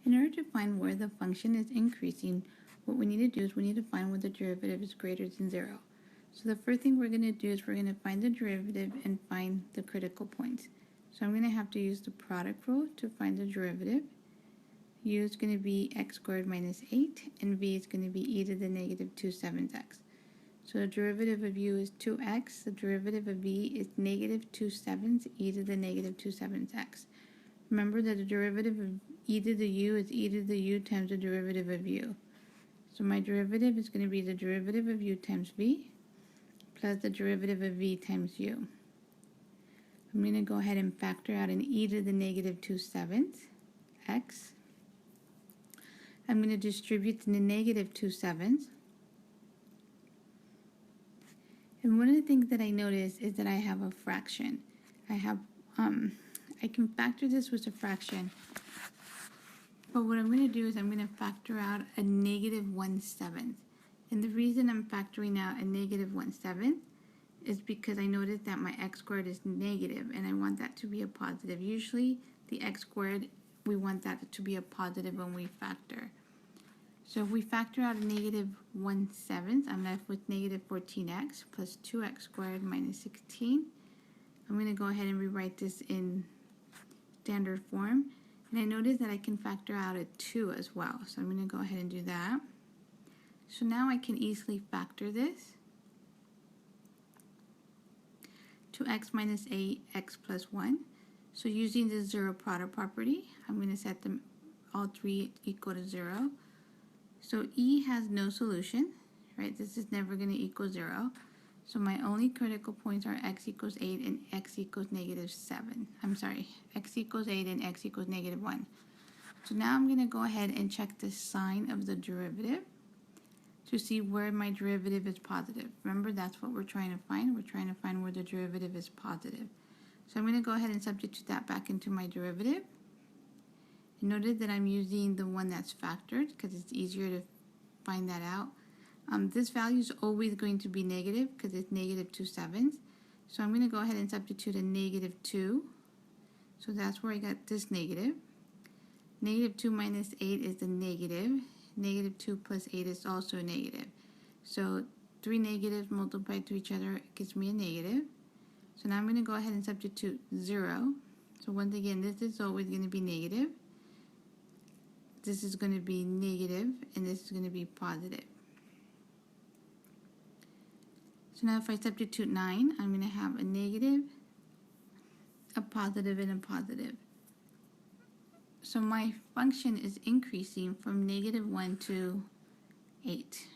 In order to find where the function is increasing, what we need to do is we need to find where the derivative is greater than 0. So the first thing we're going to do is we're going to find the derivative and find the critical points. So I'm going to have to use the product rule to find the derivative. U is going to be x squared minus 8, and v is going to be e to the negative 2 sevenths x. So the derivative of u is 2x, the derivative of v is negative 2 sevenths e to the negative 2 sevenths x. Remember that the derivative of e to the u is e to the u times the derivative of u. So my derivative is going to be the derivative of u times v plus the derivative of v times u. I'm going to go ahead and factor out an e to the negative 2 sevenths x. I'm going to distribute the negative 2 sevenths. And one of the things that I notice is that I have a fraction. I can factor this with a fraction. But what I'm going to do is I'm going to factor out a negative 1/7. And the reason I'm factoring out a negative 1/7 is because I noticed that my x squared is negative and I want that to be a positive. Usually the x squared, we want that to be a positive when we factor. So if we factor out a negative 1/7, I'm left with negative 14x plus 2x squared minus 16. I'm going to go ahead and rewrite this in standard form. And I notice that I can factor out a 2 as well. So I'm going to go ahead and do that. So now I can easily factor this. 2x minus 8x plus 1. So using the zero product property, I'm going to set them all three equal to 0. So e has no solution, right? This is never going to equal 0. So my only critical points are x equals 8 and x equals negative 7. I'm sorry, x equals 8 and x equals negative 1. So now I'm going to go ahead and check the sign of the derivative to see where my derivative is positive. Remember, that's what we're trying to find. We're trying to find where the derivative is positive. So I'm going to go ahead and substitute that back into my derivative. And notice that I'm using the one that's factored because it's easier to find that out. This value is always going to be negative because it's negative 2 sevenths. So I'm going to go ahead and substitute a negative 2. So that's where I got this negative. Negative 2 minus 8 is a negative. Negative 2 plus 8 is also a negative. So 3 negatives multiplied to each other gives me a negative. So now I'm going to go ahead and substitute 0. So once again, this is always going to be negative. This is going to be negative, and this is going to be positive. So now if I substitute 9, I'm going to have a negative, a positive, and a positive. So my function is increasing from negative 1 to 8.